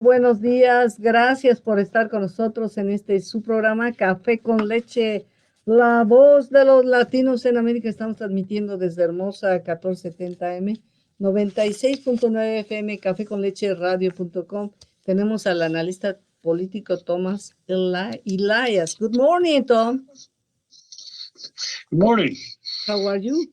Buenos días, gracias por estar con nosotros en su programa Café con Leche, la voz de los latinos en América. Estamos transmitiendo desde Hermosa 1470M, 96.9 FM, Café con Leche Radio.com. Tenemos al analista político Thomas Elias. Good morning, Tom. Good morning. How are you?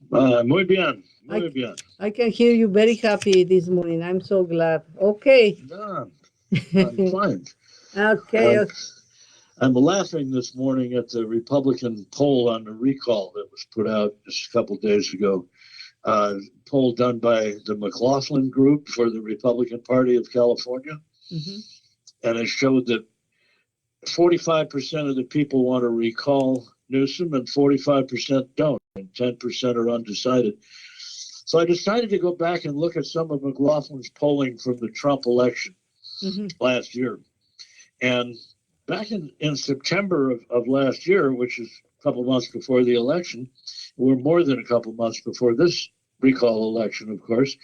Muy bien. Muy bien. I can hear you very happy this morning. I'm so glad. Okay. Yeah, I'm fine. Okay. I'm laughing this morning at the Republican poll on the recall that was put out just a couple days ago. Poll done by the McLaughlin Group for the Republican Party of California. Mm-hmm. And it showed that 45% of the people want to recall Newsom and 45% don't, and 10% are undecided. So I decided to go back and look at some of McLaughlin's polling from the Trump election last year. And back in September of last year, which is a couple months before the election, we're more than a couple months before this recall election, of course.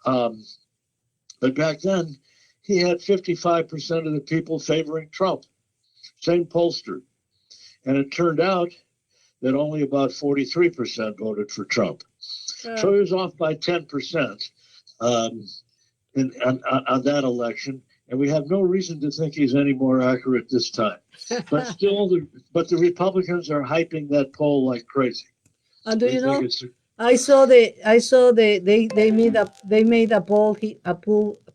But back then, he had 55% of the people favoring Trump, same pollster. And it turned out that only about 43% voted for Trump. So he was off by 10% on that election, and we have no reason to think he's any more accurate this time. But still, the Republicans are hyping that poll like crazy. And do you know? I saw they made a poll.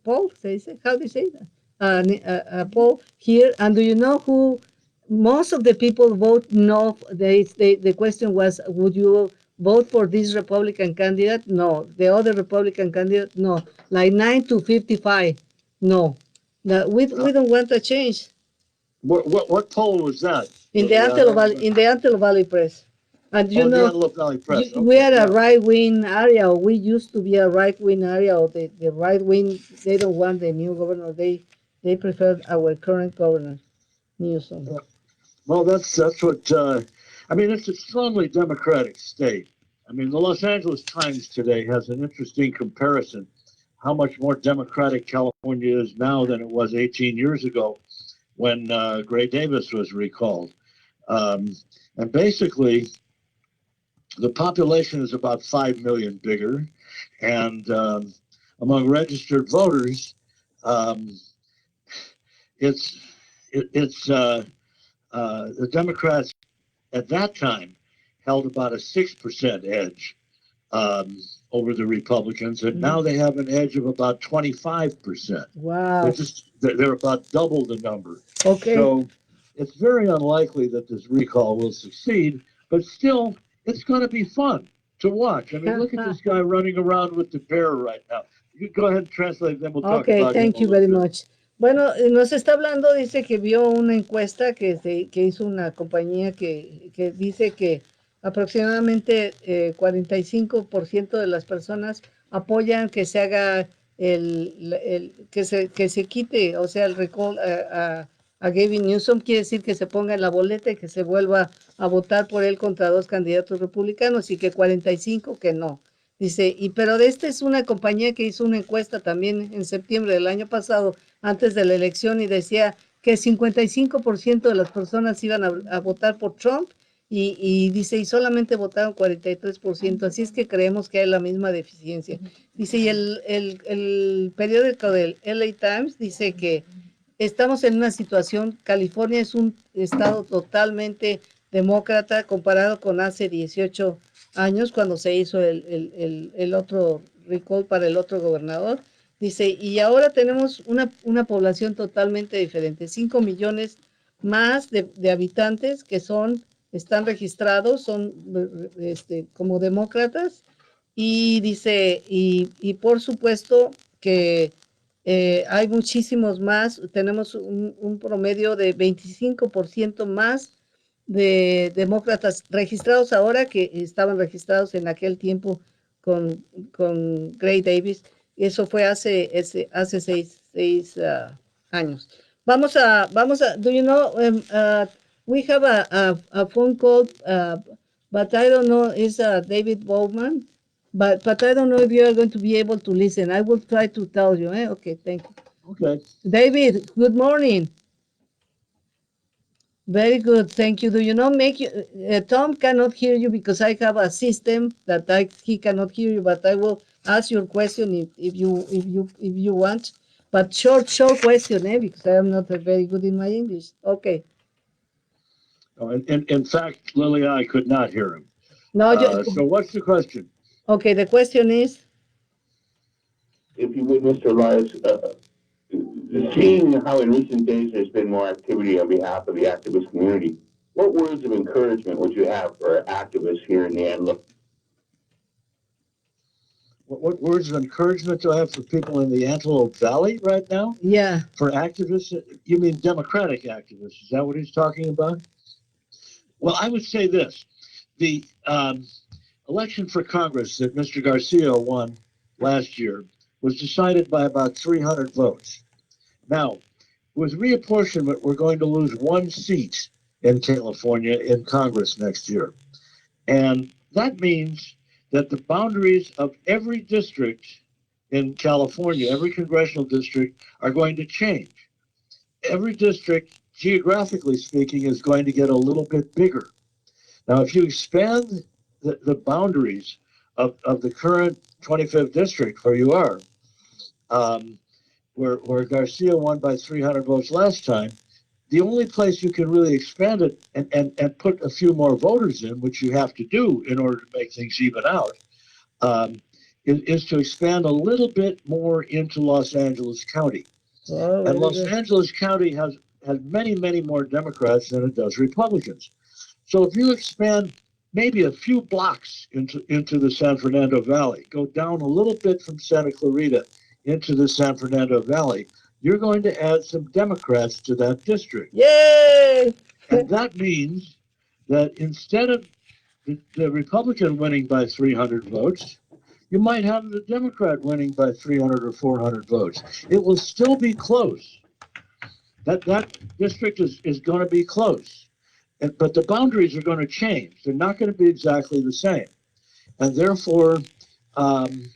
Poll. How do you say that? A poll here. And do you know who? Most of the people vote no. The question was, would you vote for this Republican candidate? No. The other Republican candidate? No. Like 9 to 55. No. We don't want a change. What poll was that? In the Antelope Valley Press. And you know, Press. We are a right-wing area. We used to be a right-wing area. The right-wing, they don't want the new governor. They prefer our current governor, Newsom. Yeah. Well, that's what, I mean, it's a strongly Democratic state. I mean, the Los Angeles Times today has an interesting comparison, how much more Democratic California is now than it was 18 years ago when Gray Davis was recalled. And basically, the population is about 5 million bigger. And among registered voters, the Democrats at that time held about a 6% edge over the Republicans, and now they have an edge of about 25%. Wow. They're about double the number. Okay. So it's very unlikely that this recall will succeed, but still, it's going to be fun to watch. I mean, look at this guy running around with the bear right now. You go ahead and translate, then we'll talk about it. Okay, thank you very much. Bueno, nos está hablando, dice que vio una encuesta que hizo una compañía que dice que aproximadamente 45% de las personas apoyan que se haga que se quite, o sea, el recall a Gavin Newsom. Quiere decir que se ponga en la boleta y que se vuelva a votar por él contra dos candidatos republicanos, y que 45% que no. Dice, pero esta es una compañía que hizo una encuesta también en septiembre del año pasado, antes de la elección, y decía que 55% de las personas iban a votar por Trump, y dice, y solamente votaron 43%, así es que creemos que hay la misma deficiencia. Dice, y el periódico del LA Times dice que estamos en una situación, California es un estado totalmente demócrata comparado con hace 18 años, cuando se hizo el otro recall para el otro gobernador. Dice, y ahora tenemos una población totalmente diferente, 5 millones más de habitantes que están registrados, son como demócratas, y dice, y por supuesto que hay muchísimos más, tenemos un promedio de 25% más de demócratas registrados ahora que estaban registrados en aquel tiempo con Gray Davis. Eso fue hace 6 años. Vamos a, do you know, we have a phone call, but I don't know, is David Bowman. but I don't know if you are going to be able to listen. I will try to tell you. Okay, thank you. Okay. David, good morning. Very good, thank you. Do you know make you? Tom cannot hear you because I have a system that he cannot hear you. But I will ask your question if you want. But short question, because I am not very good in my English. Okay. Oh, in fact, Lily, I could not hear him. Now, So what's the question? okay. The question is, if you would, Mr. Elias, seeing how in recent days there's been more activity on behalf of the activist community, what words of encouragement would you have for activists here in the Antelope? What words of encouragement do I have for people in the Antelope Valley right now? yeah, For activists? You mean Democratic activists? Is that what he's talking about? Well, I would say this. The election for Congress that Mr. Garcia won last year was decided by about 300 votes. Now, with reapportionment, we're going to lose one seat in California in Congress next year. And that means that the boundaries of every district in California, every congressional district, are going to change. Every district, geographically speaking, is going to get a little bit bigger. Now, if you expand the boundaries of the current 25th district where you are, where Garcia won by 300 votes last time, the only place you can really expand it and put a few more voters in, which you have to do in order to make things even out, is to expand a little bit more into Los Angeles County. oh, And Los Angeles County has many, many more Democrats than it does Republicans. So if you expand maybe a few blocks into the San Fernando Valley, go down a little bit from Santa Clarita into the San Fernando Valley, you're going to add some Democrats to that district. yay! And that means that instead of the Republican winning by 300 votes, you might have the Democrat winning by 300 or 400 votes. It will still be close. That district is going to be close. But the boundaries are going to change. They're not going to be exactly the same. And therefore, and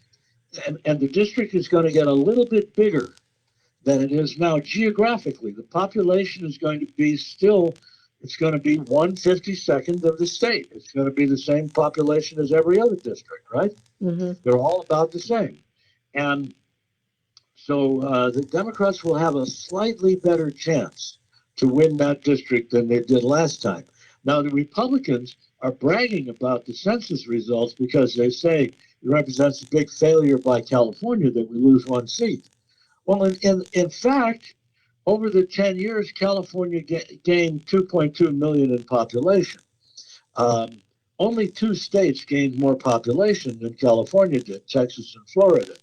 the district is going to get a little bit bigger than it is now geographically. The population is going to be still, it's going to be 1/52nd of the state. It's going to be the same population as every other district, right? Mm-hmm. They're all about the same. And so the Democrats will have a slightly better chance to win that district than they did last time. Now, the Republicans are bragging about the census results because they say it represents a big failure by California that we lose one seat. Well, in fact, over the 10 years, California gained 2.2 million in population. Only two states gained more population than California did, Texas and Florida.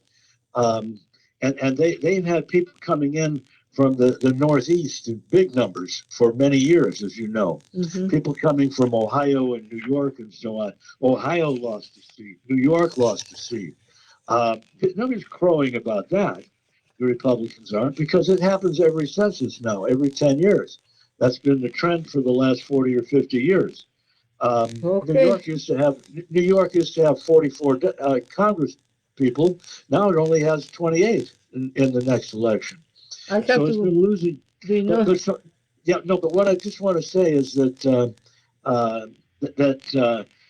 And they've had people coming in from the Northeast in big numbers for many years, as you know. Mm-hmm. People coming from Ohio and New York and so on. Ohio lost a seat. New York lost a seat. Nobody's crowing about that. The Republicans aren't, because it happens every census now, every 10 years. That's been the trend for the last 40 or 50 years. Okay. New York used to have 44 Congress people. Now it only has 28 in the next election. I have So it's been losing. Do you know? But what I just want to say is that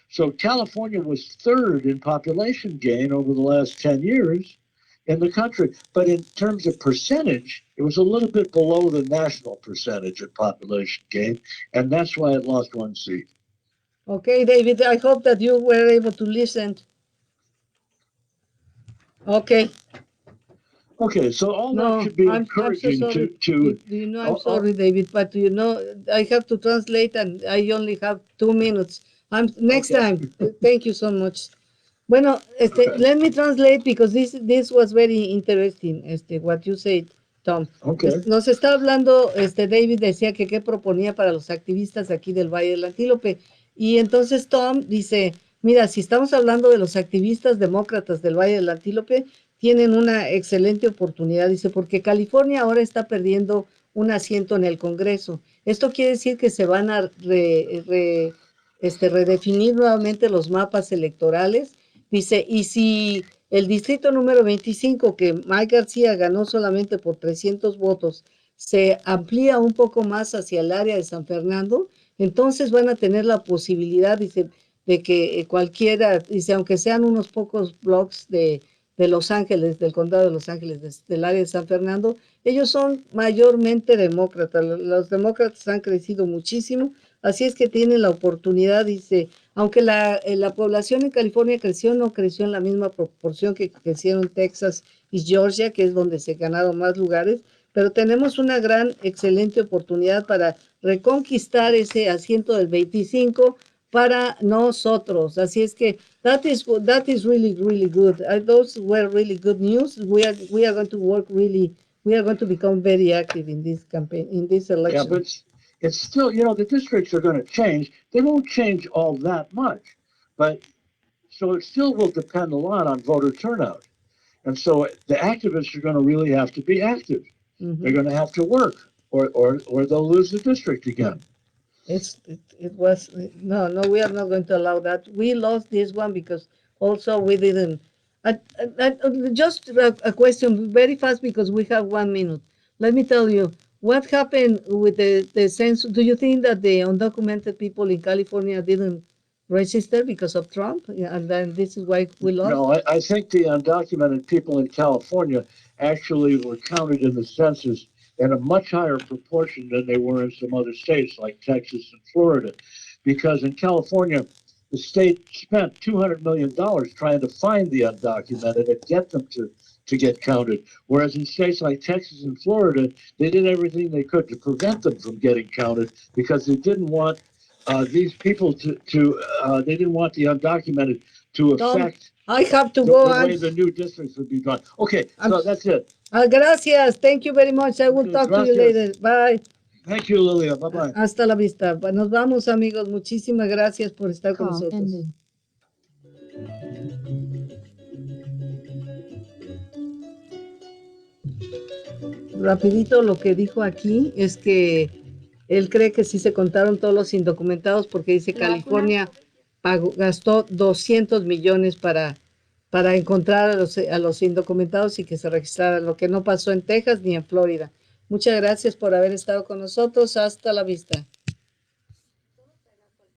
so California was third in population gain over the last 10 years in the country. But in terms of percentage, it was a little bit below the national percentage of population gain. And that's why it lost one seat. Okay, David, I hope that you were able to listen. Okay. Okay, so all that No, should be I'm so encouraging sorry. to Do you know, I'm sorry, David, but you know, I have to translate and I only have 2 minutes. Next Okay. time. Thank you so much. Bueno, Okay. let me translate because this was very interesting, what you said, Tom. Okay. Nos está hablando, David decía que qué proponía para los activistas aquí del Valle del Antílope. Y entonces Tom dice, mira, si estamos hablando de los activistas demócratas del Valle del Antílope, tienen una excelente oportunidad, dice, porque California ahora está perdiendo un asiento en el Congreso. Esto quiere decir que se van a redefinir nuevamente los mapas electorales Dice, y si el distrito número 25, que Mike García ganó solamente por 300 votos, se amplía un poco más hacia el área de San Fernando, entonces van a tener la posibilidad, dice, de que cualquiera, dice, aunque sean unos pocos blocks de Los Ángeles, del condado de Los Ángeles, del área de San Fernando, ellos son mayormente demócratas. Los demócratas han crecido muchísimo, así es que tienen la oportunidad, dice, aunque la población en California creció, no creció en la misma proporción que crecieron Texas y Georgia, que es donde se ganaron más lugares, pero tenemos una gran, excelente oportunidad para reconquistar ese asiento del 25 para nosotros. Así es que that is really, really good. Those were really good news. We are going to work really, we are going to become very active in this campaign, in this election. Yeah, but it's still, the districts are going to change. They won't change all that much, but so it still will depend a lot on voter turnout. And so the activists are going to really have to be active. Mm-hmm. They're going to have to work, or they'll lose the district again. It was no, we are not going to allow that. We lost this one because also we didn't. Just a question very fast because we have 1 minute. Let me tell you what happened with the census. Do you think that the undocumented people in California didn't register because of Trump, and then this is why we lost? No, I think the undocumented people in California actually were counted in the census in a much higher proportion than they were in some other states like Texas and Florida, because in California, the state spent $200 million trying to find the undocumented and get them to get counted. Whereas in states like Texas and Florida, they did everything they could to prevent them from getting counted because they didn't want these people they didn't want the undocumented to affect I have to go the way the new districts would be drawn. Okay, so that's it. Gracias. Thank you very much. I will talk to you later. Bye. Thank you, Lilia. Bye-bye. Hasta la vista. Nos vamos, amigos. Muchísimas gracias por estar con nosotros. Rapidito, lo que dijo aquí es que él cree que sí se contaron todos los indocumentados porque dice California gastó 200 millones para encontrar a los indocumentados y que se registraran, lo que no pasó en Texas ni en Florida. Muchas gracias por haber estado con nosotros. Hasta la vista.